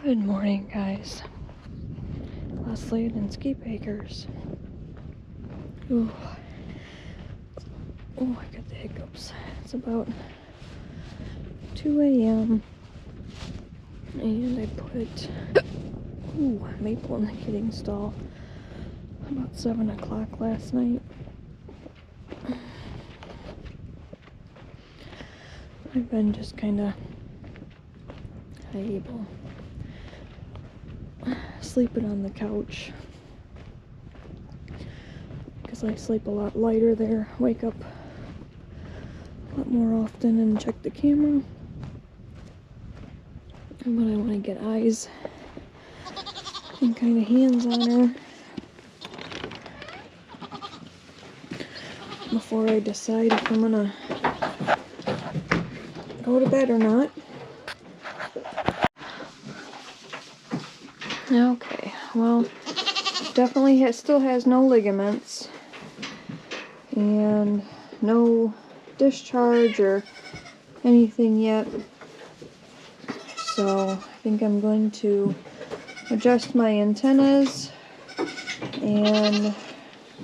Good morning, guys. Leslie and Ski Bakers. Ooh. Oh, I got the hiccups. It's about 2 a.m. and I put Maple in the kidding stall about 7 o'clock last night. I've been just kind of able sleeping on the couch because I sleep a lot lighter there. Wake up a lot more often and check the camera, but I want to get eyes and kind of hands on her before I decide if I'm gonna go to bed or not. Okay, well, definitely still has no ligaments and no discharge or anything yet, so I think I'm going to adjust my antennas and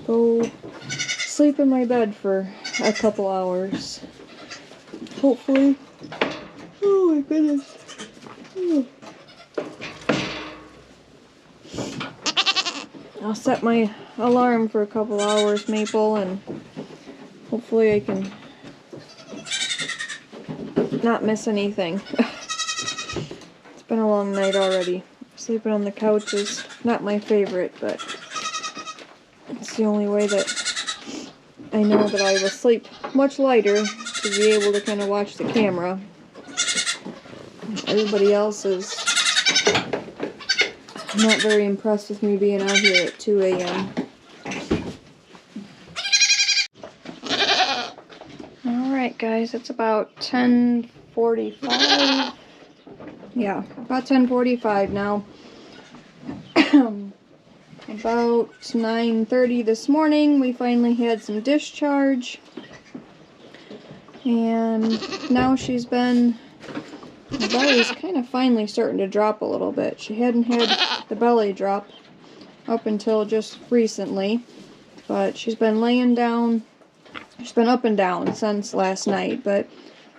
go sleep in my bed for a couple hours, hopefully. Oh my goodness. Oh. I'll set my alarm for a couple hours, Maple, and hopefully I can not miss anything. It's been a long night already. Sleeping on the couch is not my favorite, but it's the only way that I know that I will sleep much lighter to be able to kind of watch the camera. Everybody else is not very impressed with me being out here at 2 a.m. Alright guys, it's about 10:45. Yeah, about 10:45 now. About 9:30 this morning, we finally had some discharge. And now she's been... the belly's kind of finally starting to drop a little bit. She hadn't had the belly drop up until just recently, but she's been laying down. She's been up and down since last night, but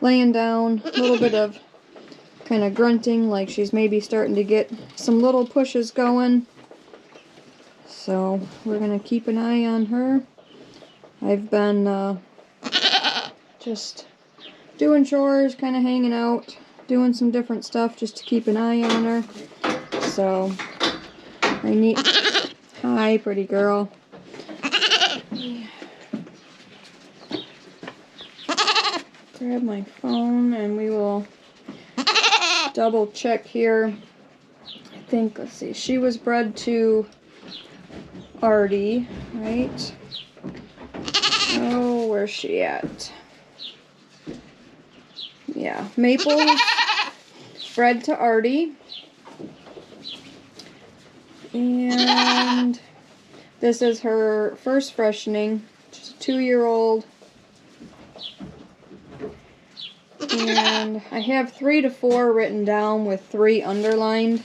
laying down, a little bit of kind of grunting, like she's maybe starting to get some little pushes going. So we're going to keep an eye on her. I've been just doing chores, kind of hanging out, doing some different stuff just to keep an eye on her. So I need... Hi, pretty girl. Grab my phone and we will double check here. I think, let's see, she was bred to Artie, right? Oh, where's she at? Yeah, Maple's bred to Artie. And this is her first freshening. She's a 2-year-old. And I have 3 to 4 written down with 3 underlined.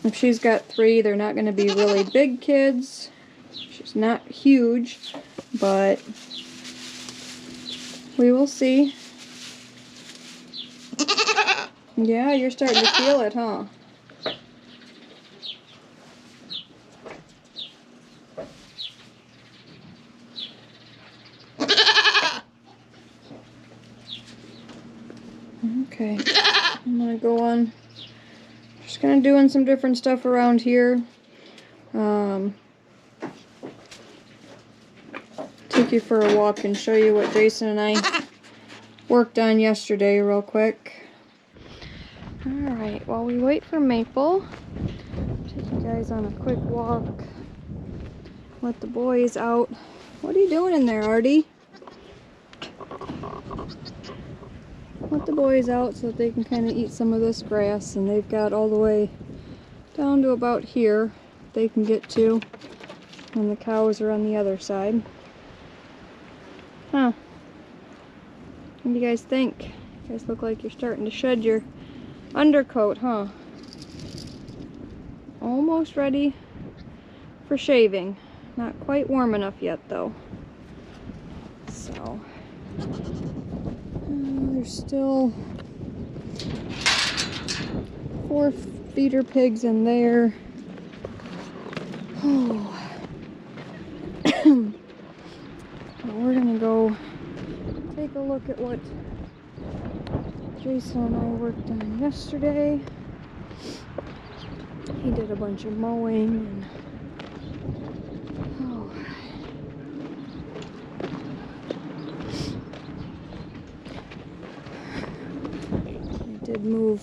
If she's got 3, they're not going to be really big kids. She's not huge, but we will see. Yeah, you're starting to feel it, huh? Okay, I'm gonna go on. Just kind of doing some different stuff around here. Take you for a walk and show you what Jason and I worked on yesterday real quick. Alright, while we wait for Maple, take you guys on a quick walk. Let the boys out. What are you doing in there, Artie? Let the boys out so that they can kind of eat some of this grass, and they've got all the way down to about here they can get to, and the cows are on the other side. Huh. What do you guys think? You guys look like you're starting to shed your undercoat, huh? Almost ready for shaving. Not quite warm enough yet though. So there's still 4 feeder pigs in there. Oh. We're gonna go take a look at what Jason and I worked on yesterday. He did a bunch of mowing and I did move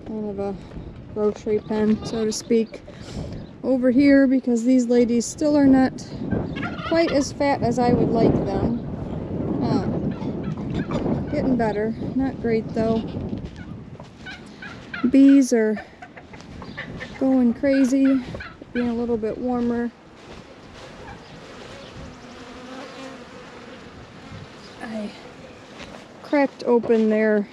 kind of a grocery pen, so to speak, over here because these ladies still are not quite as fat as I would like them. Getting better. Not great though. Bees are going crazy, being a little bit warmer. I cracked open their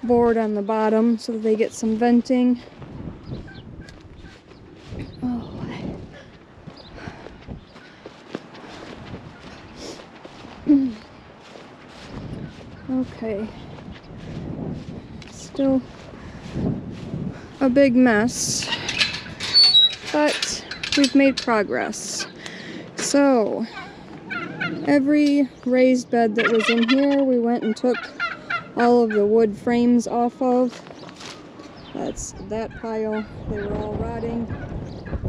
board on the bottom so that they get some venting. Okay, still a big mess, but we've made progress. So every raised bed that was in here, we went and took all of the wood frames off of. That's that pile. They were all rotting,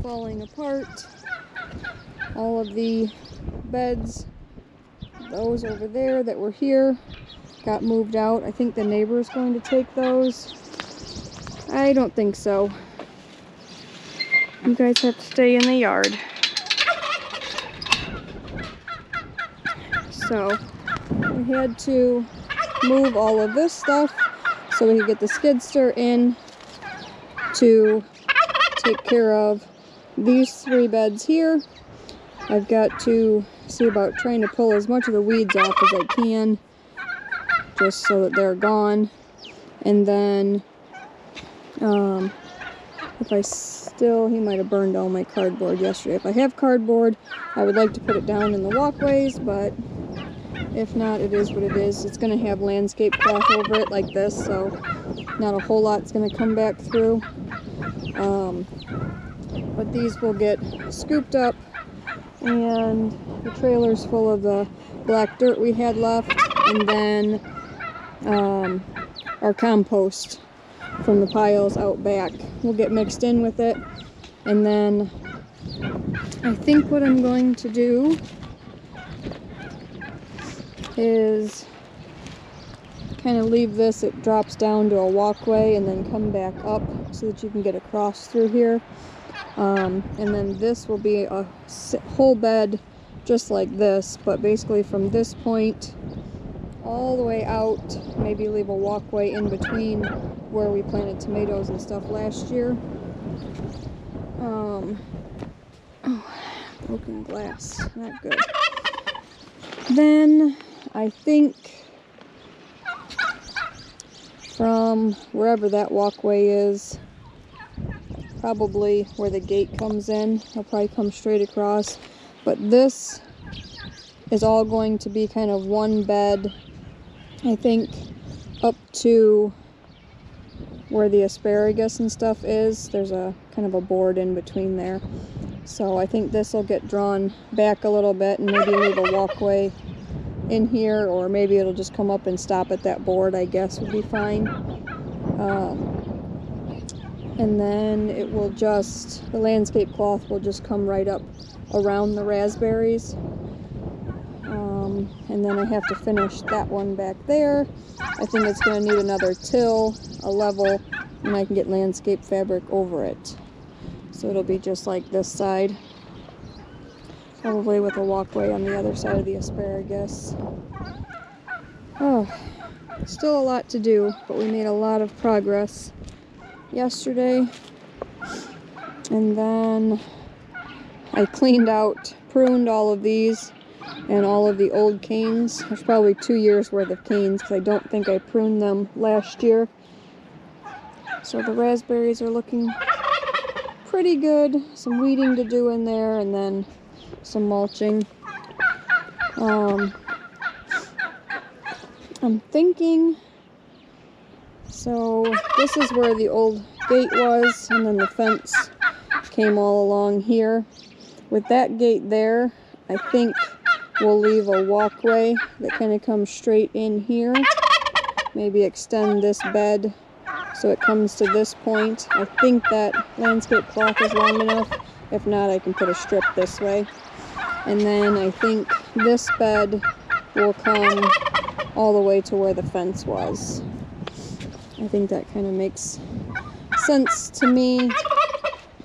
falling apart. All of the beds, those over there that were here, got moved out. I think the neighbor is going to take those. I don't think so. You guys have to stay in the yard. So we had to move all of this stuff so we could get the skid steer in to take care of these 3 beds here. I've got to see about trying to pull as much of the weeds off as I can, just so that they're gone. And then if I still, he might have burned all my cardboard yesterday. If I have cardboard, I would like to put it down in the walkways, but if not, it is what it is. It's going to have landscape cloth over it like this, so not a whole lot's going to come back through. But these will get scooped up, and the trailer's full of the black dirt we had left, and then our compost from the piles out back will get mixed in with it. And then I think what I'm going to do is kind of leave this, it drops down to a walkway, and then come back up so that you can get across through here. And then this will be a whole bed just like this, but basically from this point all the way out, maybe leave a walkway in between where we planted tomatoes and stuff last year. Oh, broken glass, not good. Then I think from wherever that walkway is, probably where the gate comes in, I'll probably come straight across. But this is all going to be kind of one bed, I think, up to where the asparagus and stuff is. There's a kind of a board in between there. So I think this will get drawn back a little bit and maybe leave a walkway in here, or maybe it'll just come up and stop at that board, I guess would be fine. And then it will just, the landscape cloth will just come right up around the raspberries. And then I have to finish that one back there. I think it's going to need another till, a level, and I can get landscape fabric over it. So it'll be just like this side, probably with a walkway on the other side of the asparagus. Oh, still a lot to do, but we made a lot of progress yesterday. And then I cleaned out, pruned all of these and all of the old canes. There's probably 2 years worth of canes because I don't think I pruned them last year. So the raspberries are looking pretty good. Some weeding to do in there, and then some mulching. I'm thinking, so this is where the old gate was, and then the fence came all along here. With that gate there, I think we'll leave a walkway that kind of comes straight in here. Maybe extend this bed so it comes to this point. I think that landscape cloth is long enough. If not, I can put a strip this way. And then I think this bed will come all the way to where the fence was. I think that kind of makes sense to me.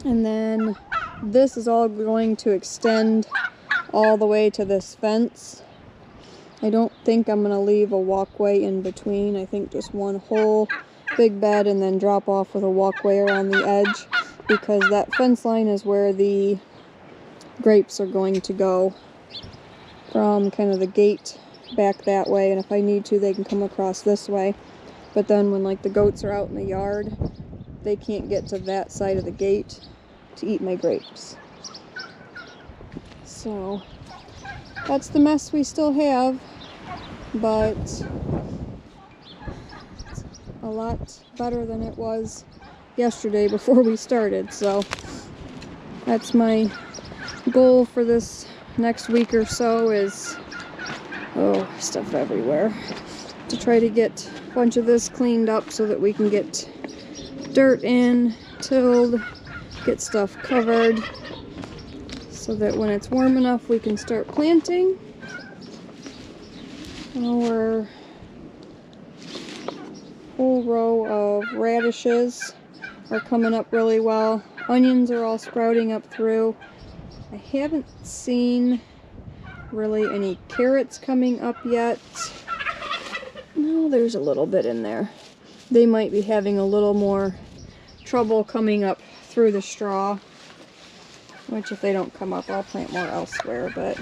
And then this is all going to extend all the way to this fence. I don't think I'm going to leave a walkway in between. I think just one whole big bed and then drop off with a walkway around the edge, because that fence line is where the grapes are going to go from kind of the gate back that way, and if I need to, they can come across this way. But then when like the goats are out in the yard, they can't get to that side of the gate to eat my grapes. So that's the mess we still have, but it's a lot better than it was yesterday before we started. So that's my goal for this next week or so, is stuff everywhere, to try to get a bunch of this cleaned up so that we can get dirt in, tilled, get stuff covered, so that when it's warm enough we can start planting. Our whole row of radishes are coming up really well. Onions are all sprouting up through. I haven't seen really any carrots coming up yet. No, there's a little bit in there. They might be having a little more trouble coming up through the straw, which if they don't come up, I'll plant more elsewhere, but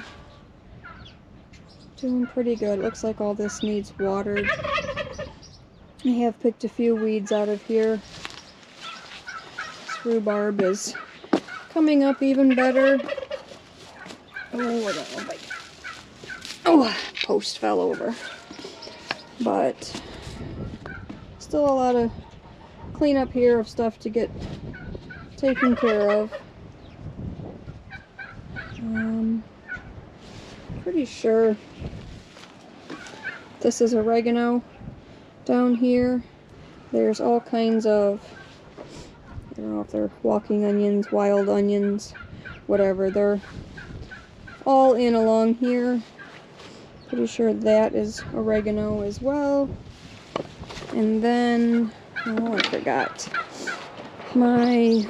doing pretty good. Looks like all this needs watered. I have picked a few weeds out of here. This rhubarb is coming up even better. Oh, I don't know if I can. Oh, post fell over. But still a lot of cleanup here of stuff to get taken care of. Pretty sure this is oregano down here. There's all kinds of, I don't know if they're walking onions, wild onions, whatever. They're all in along here. Pretty sure that is oregano as well. And then, oh, I forgot. My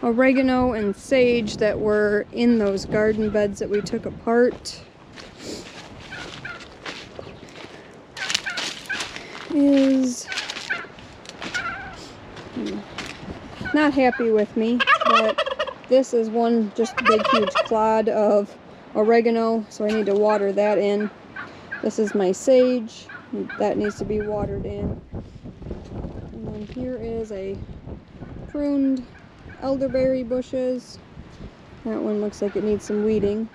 oregano and sage that were in those garden beds that we took apart is not happy with me, but this is one just big huge clod of oregano, so I need to water that in. This is my sage, that needs to be watered in. And then here is a pruned elderberry bushes. That one looks like it needs some weeding.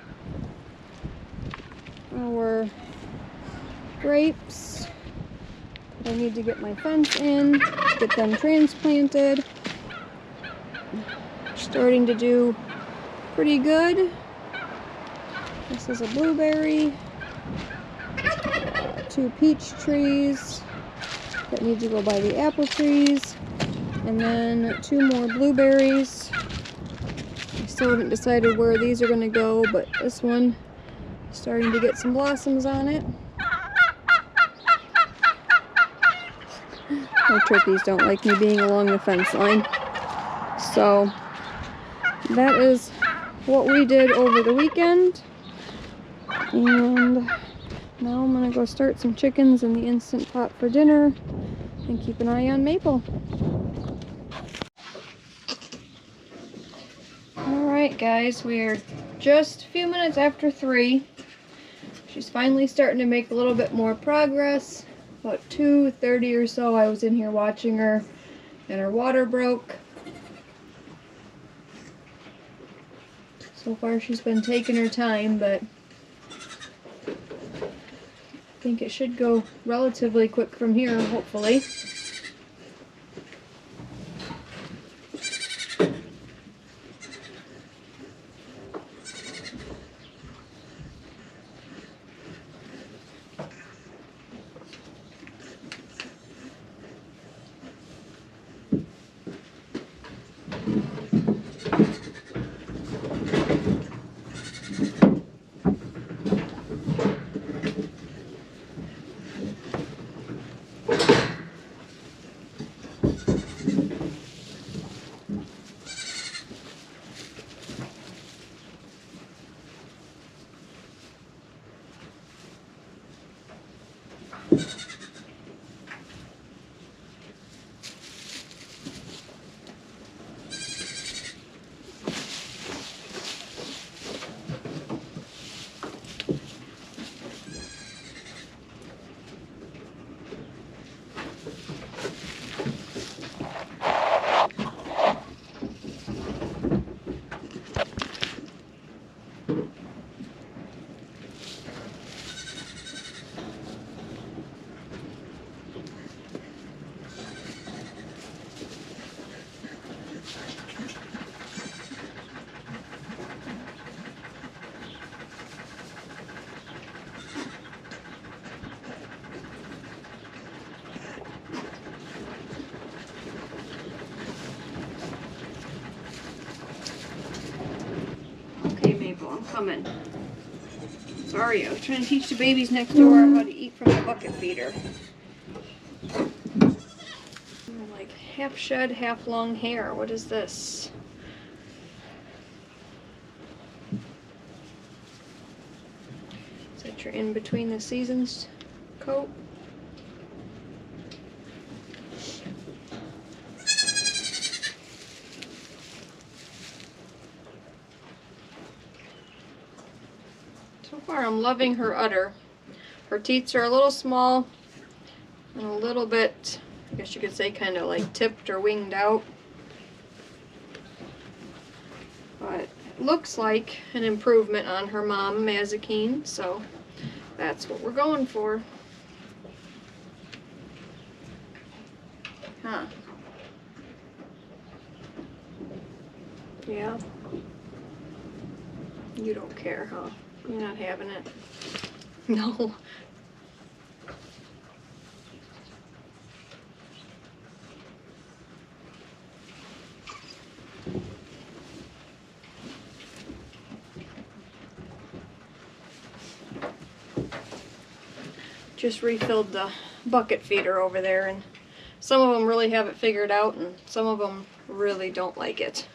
Our grapes, I need to get my fence in, get them transplanted. Starting to do pretty good. This is a blueberry, 2 peach trees that need to go by the apple trees, and then 2 more blueberries. I still haven't decided where these are going to go, but this one is starting to get some blossoms on it. My turkeys don't like me being along the fence line. So that is what we did over the weekend. And now I'm gonna go start some chickens in the Instant Pot for dinner and keep an eye on Maple. Alright guys, we're just a few minutes after 3. She's finally starting to make a little bit more progress. About 2:30 or so I was in here watching her, and her water broke. So far she's been taking her time, but I think it should go relatively quick from here, hopefully. Okay, Maple, I'm coming. Sorry, I was trying to teach the babies next door how to eat from the bucket feeder. Like half shed, half long hair. What is this? Is that your in between the seasons coat? So far I'm loving her udder. Her teats are a little small and a little bit, I guess you could say, kind of like tipped or winged out. But it looks like an improvement on her mom, Mazikeen, so that's what we're going for. Huh. Yeah. You don't care, huh? You're not having it. No. Just refilled the bucket feeder over there, and some of them really have it figured out and some of them really don't like it.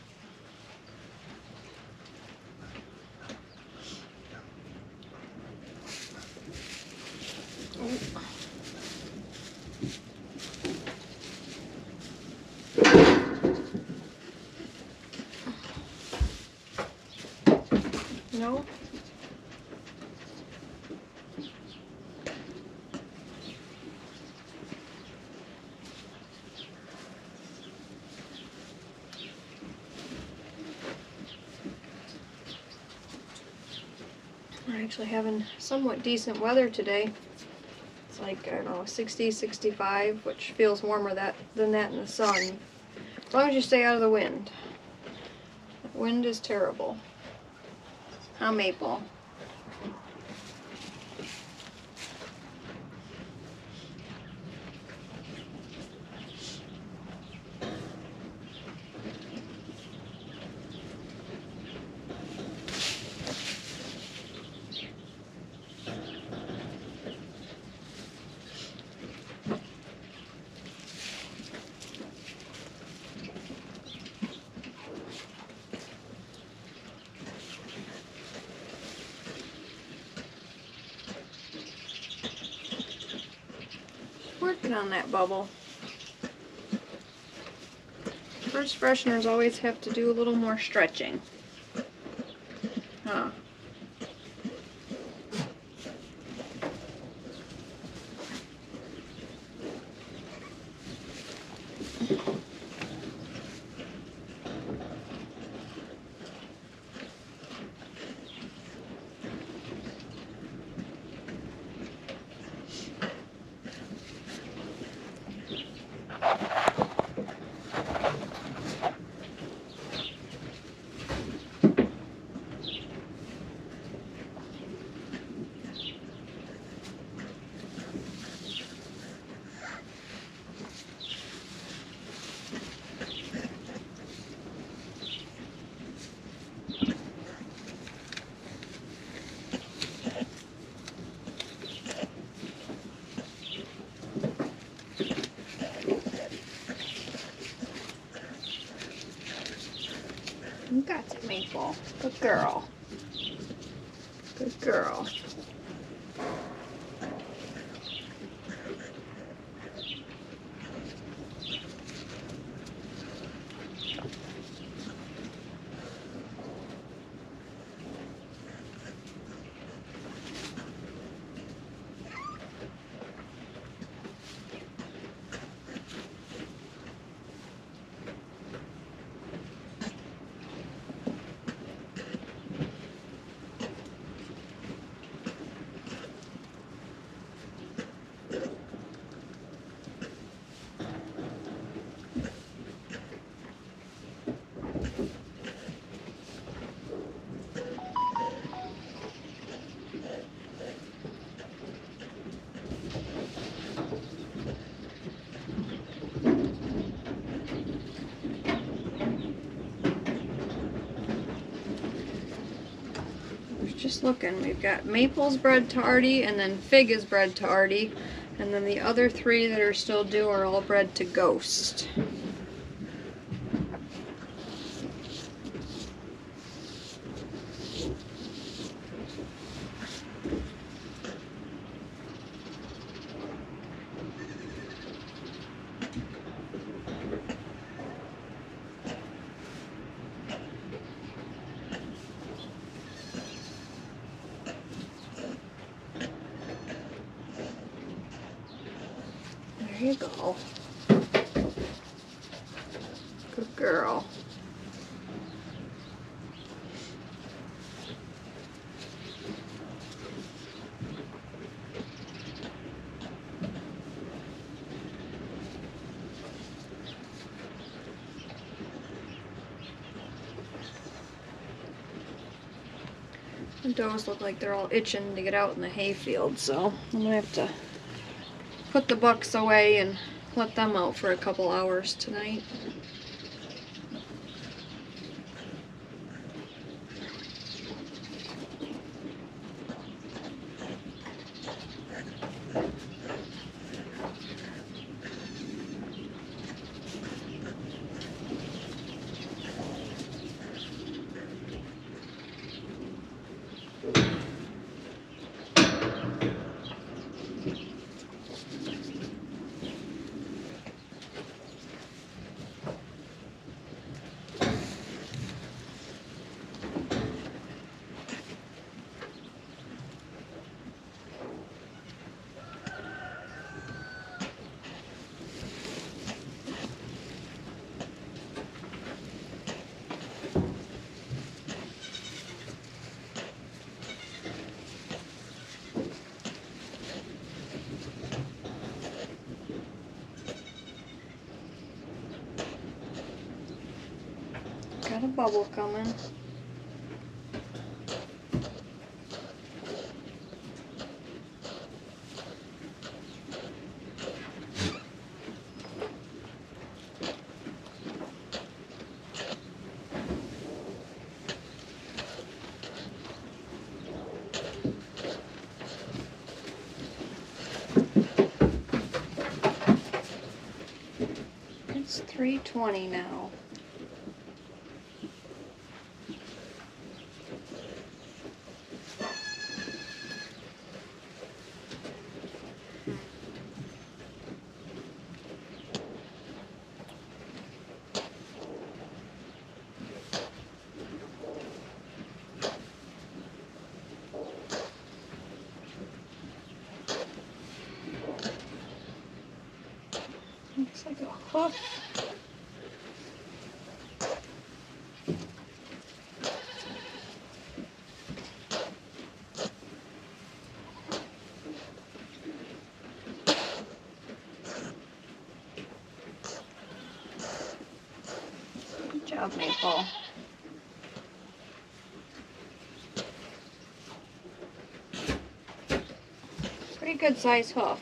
No? We're actually having somewhat decent weather today. It's like, I don't know, 60, 65, which feels warmer than that in the sun. As long as you stay out of the wind. The wind is terrible. Huh, Maple? Working on that bubble. First fresheners always have to do a little more stretching. Huh. You got it, Maple. Good girl. Good girl. Just looking, we've got Maple's bred to Artie, and then Fig is bred to Artie, and then the other three that are still due are all bred to Ghost. There you go. Good girl. The does look like they're all itching to get out in the hayfield, so I'm gonna have to put the bucks away and let them out for a couple hours tonight. Got a bubble coming. It's 3:20 now. Looks like a hoof. job, Maple. Pretty good size hoof.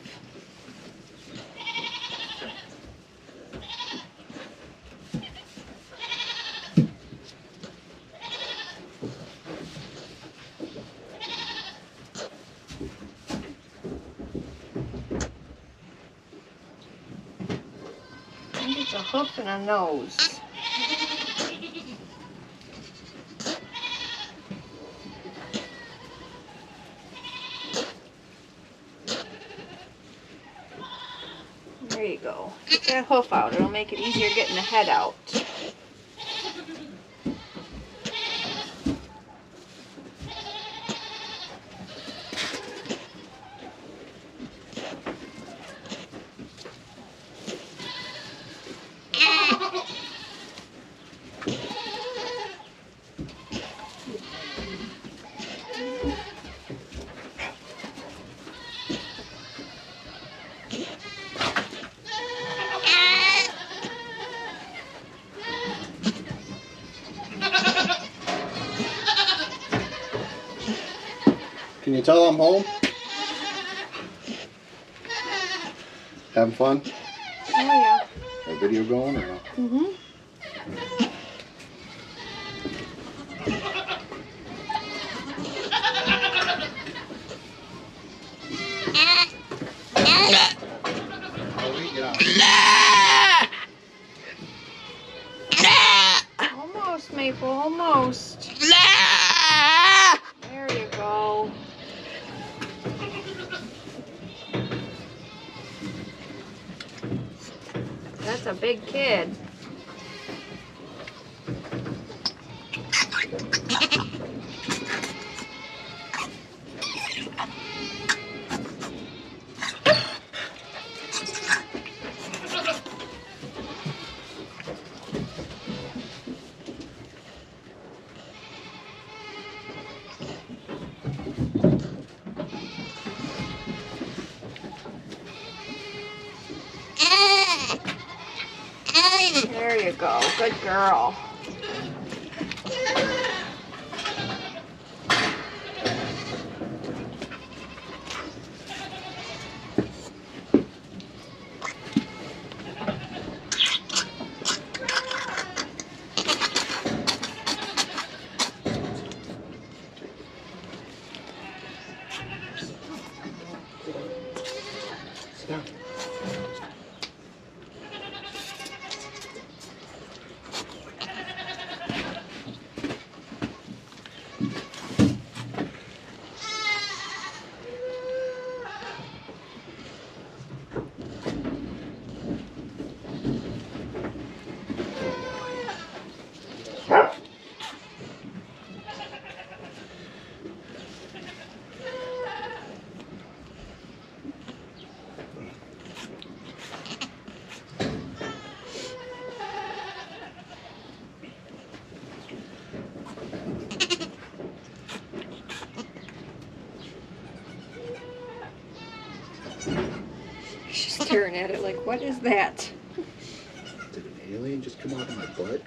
I think it's a hoof and a nose. There you go. Get that hoof out. It'll make it easier getting the head out. Can you tell I'm home? Having fun? Oh yeah. Got a video going or no? Mm-hmm. Almost, Maple, almost. There you go. That's a big kid. There you go. Good girl. Sit down. She's staring at it like, what is that? Did an alien just come out of my butt?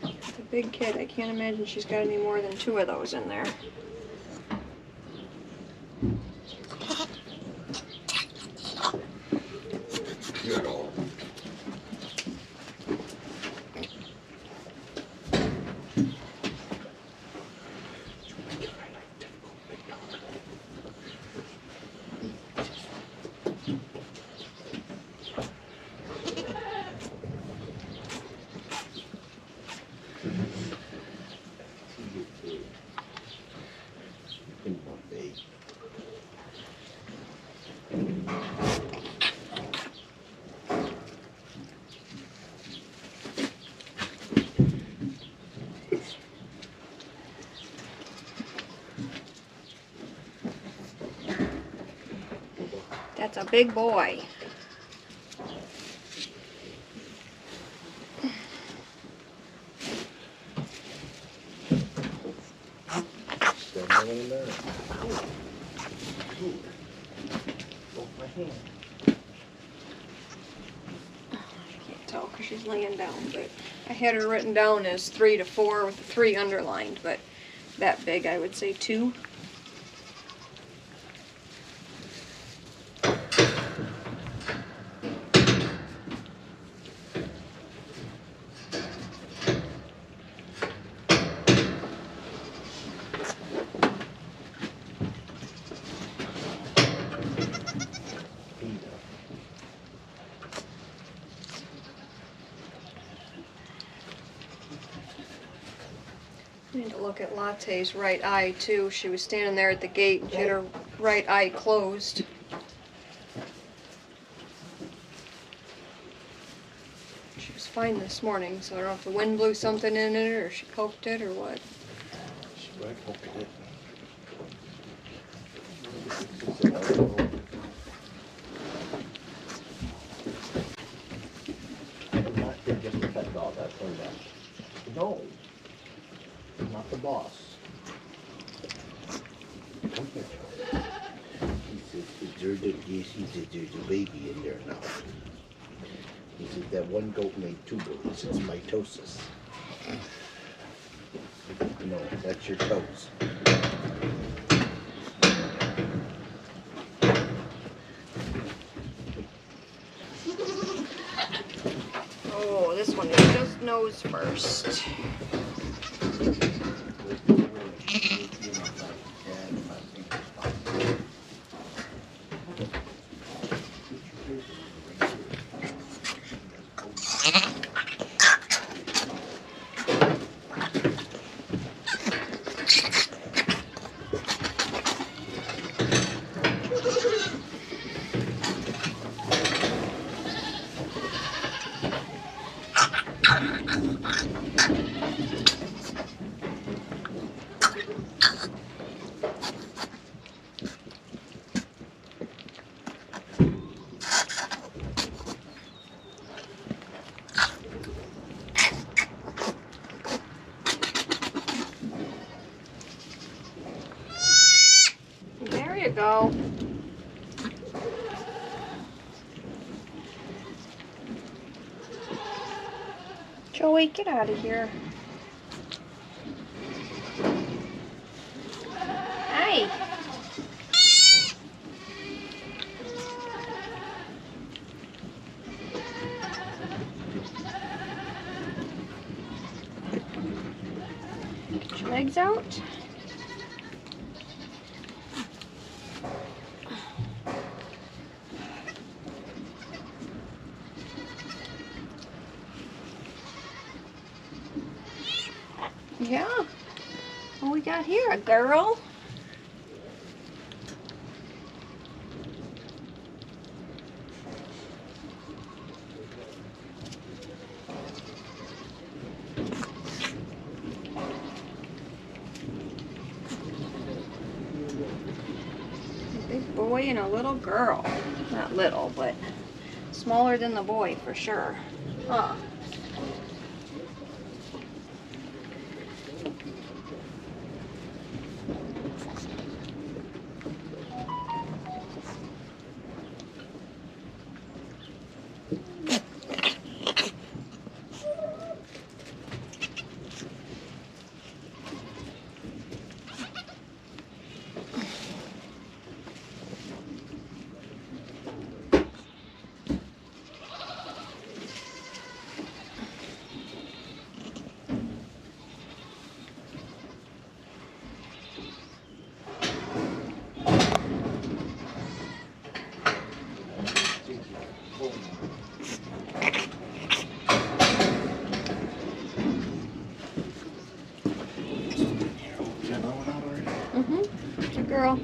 It's a big kid. I can't imagine she's got any more than 2 of those in there. Good old. That's a big boy. hand. Can't tell because she's laying down, but I had her written down as 3 to 4 with the 3 underlined, but that big I would say 2. I need to look at Latte's right eye too. She was standing there at the gate and she had her right eye closed. She was fine this morning, so I don't know if the wind blew something in it or she poked it or what. She might poke it. I'm not here just to pet dog, I tell you that. No. I'm not the boss. Come here, Charlie. He says, there's a baby in there now. He says, that one goat made 2 goats. It's mitosis. No, that's your toes. Oh, this one is just nose first. There you go. Joey, get out of here. Hi. Get your legs out. Yeah. What we got here? A girl? A big boy and a little girl. Not little, but smaller than the boy for sure. Huh. It's a girl.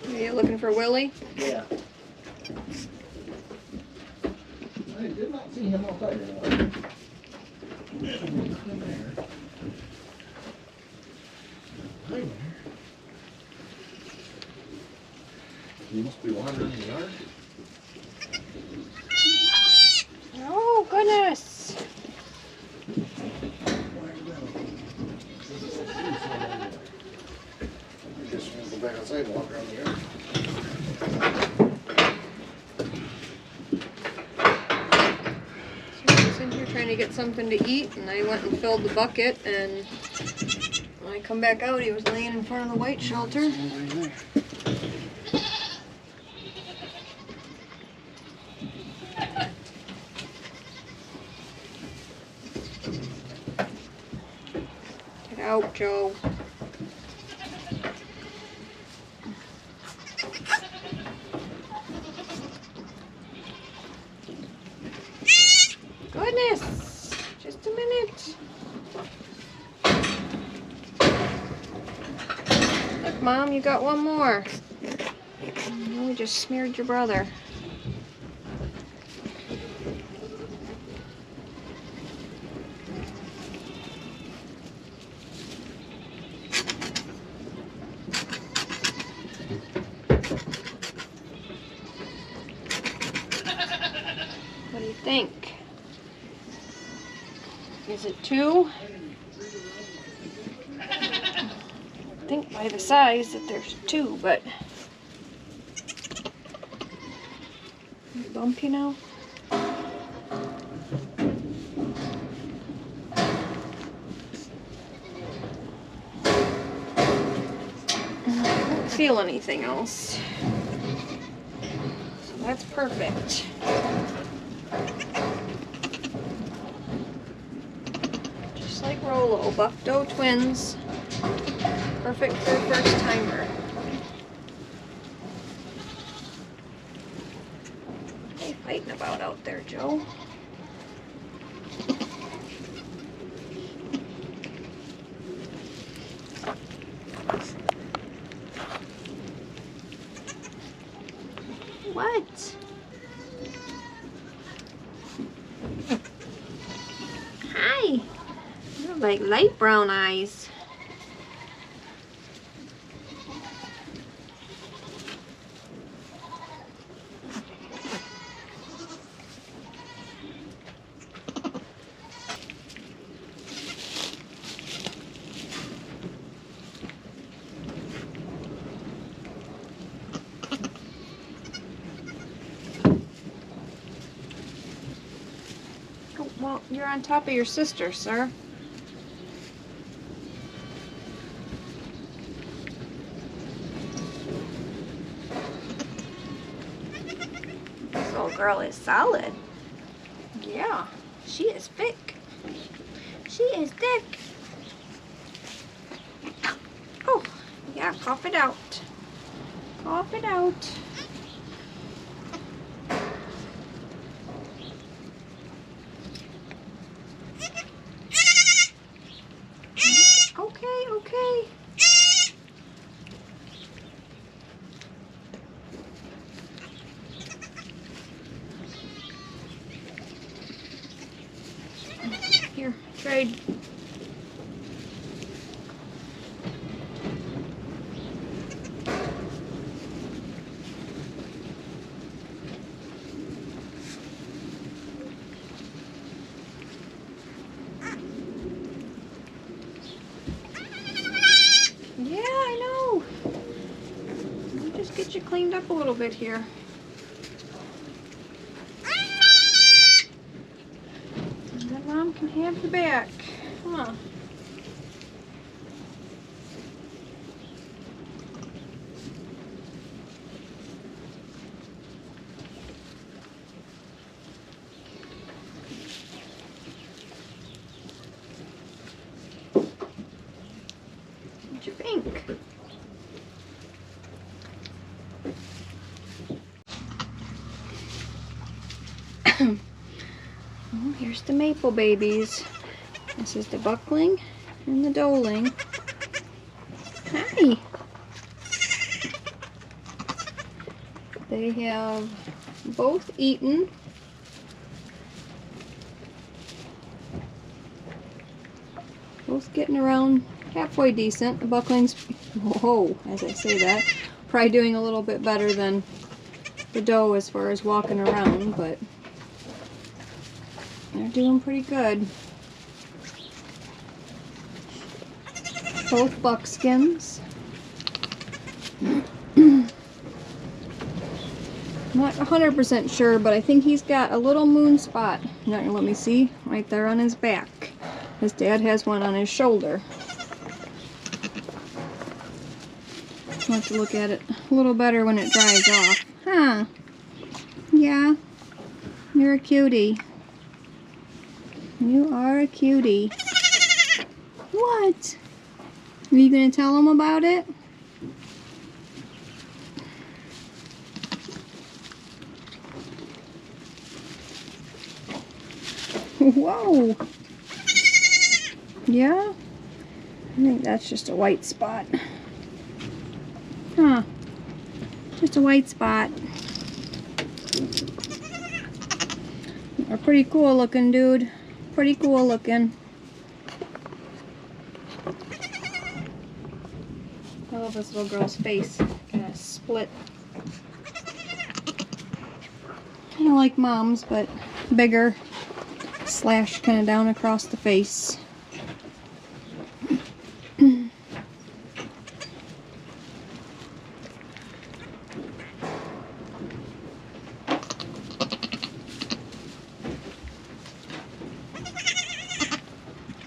Are you looking for Willie? Yeah. I did not see him outside anymore. Hi there. You must be wandering in the yard. Oh, goodness. Why are you down? back outside and walk around the yard. So I was in here trying to get something to eat, and I went and filled the bucket, and when I come back out, he was laying in front of the white shelter. Nobody there. Get out, Joe. Goodness! Just a minute. Look, Mom, you got one more. Oh, we just smeared your brother. What do you think? Is it 2? I think by the size that there's 2, but bump, you know. I don't feel anything else, so that's perfect. Just like Rolo, Buckdoe twins. Perfect for a first timer. What are you fighting about out there, Joe? What? Hi. You have like light brown eyes. Oh, well, you're on top of your sister, sir. This little girl is solid. Yeah, she is thick. She is thick. Oh, yeah, cough it out. Cough it out. Okay, okay. Here, trade. Yeah, I know. Let me just get you cleaned up a little bit here. And then Mom can have the back. Huh. What you think? Oh, here's the maple babies. This is the buckling and the doeling. Hi. They have both eaten. Both getting around halfway decent. The buckling's, whoa, as I say that, probably doing a little bit better than the doe as far as walking around, but they're doing pretty good. Both buckskins. Not 100% sure, but I think he's got a little moon spot. You're not gonna let me see? Right there on his back. His dad has one on his shoulder. I'll have to look at it a little better when it dries off. Huh. Yeah. You're a cutie. You are a cutie. What? Are you gonna tell him about it? Whoa. Yeah? I think that's just a white spot. Huh. Just a white spot. A pretty cool looking dude. Pretty cool looking. I love this little girl's face. Kind of split. Kind of like mom's, but bigger. Slash kind of down across the face.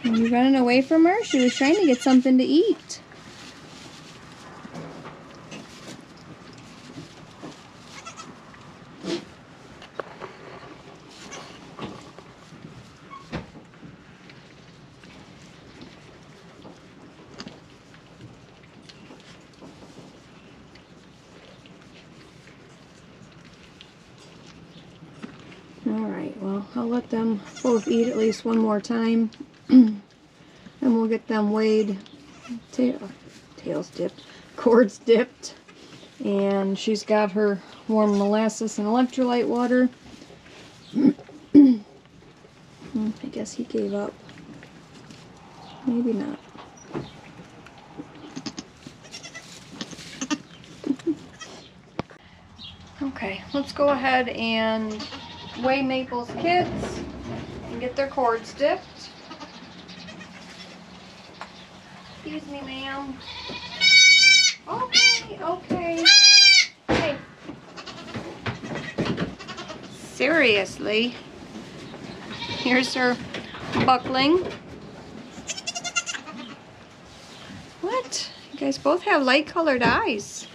Are you running away from her? She was trying to get something to eat. Alright, well, I'll let them both eat at least one more time. And we'll get them weighed, tails dipped, cords dipped. And she's got her warm molasses and electrolyte water. I guess he gave up. Maybe not. Okay, let's go ahead and weigh Maple's kids and get their cords dipped. Excuse me, ma'am. Okay, okay. Hey. Seriously. Here's her buckling. What? You guys both have light colored eyes.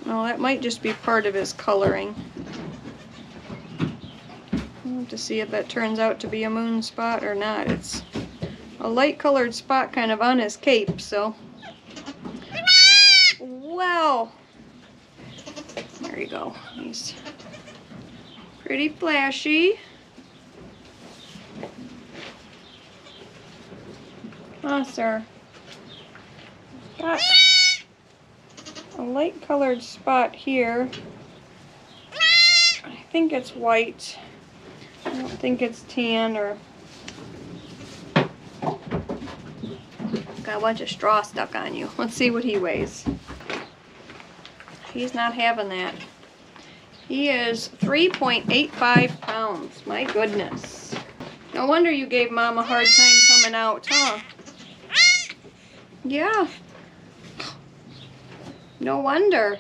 No, that might just be part of his coloring. We'll have to see if that turns out to be a moon spot or not. It's a light colored spot kind of on his cape, so. Well, there you go. He's pretty flashy. Ah, sir. Got a light colored spot here. I think it's white. I don't think it's tan or... Got a bunch of straw stuck on you. Let's see what he weighs. He's not having that. He is 3.85 pounds. My goodness. No wonder you gave Mom a hard time coming out, huh? Yeah. No wonder.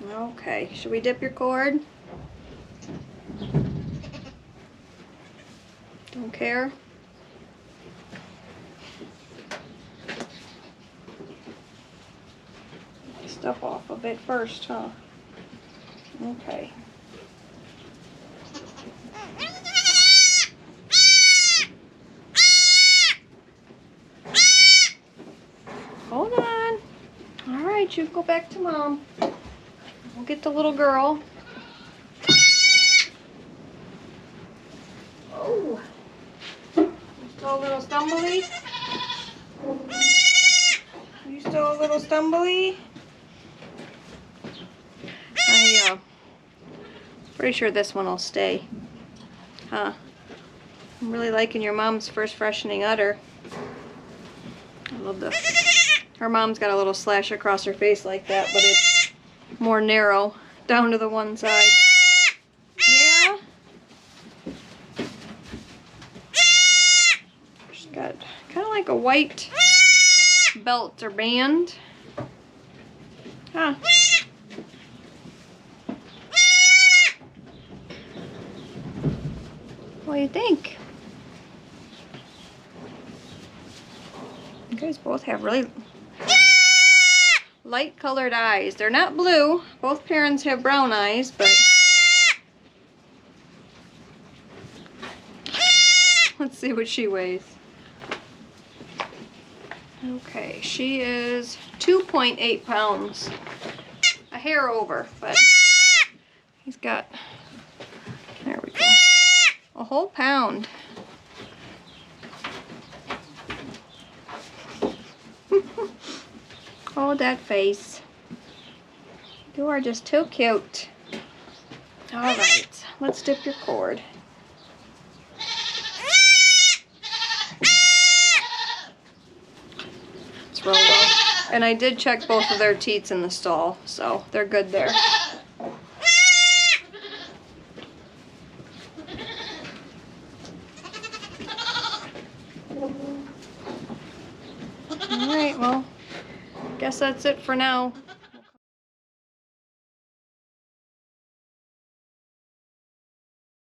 Okay, should we dip your cord? Don't care? Stuff off of it first, huh? Okay. Hold on. All right, you go back to Mom. We'll get the little girl. Oh. You still a little stumbly? You still a little stumbly? Pretty sure this one will stay. Huh. I'm really liking your mom's first freshening udder. I love the... Her mom's got a little slash across her face like that, but it's more narrow down to the one side. Yeah? She's got kind like a white belt or band. Huh. What do you think? You guys both have really light colored eyes. They're not blue. Both parents have brown eyes, but let's see what she weighs. Okay, she is 2.8 pounds. A hair over, but he's got, there we go, a whole pound. Oh, that face. You are just too cute. All right, let's dip your cord. It's Rolo. And I did check both of their teats in the stall, so they're good there. All right, well, guess that's it for now.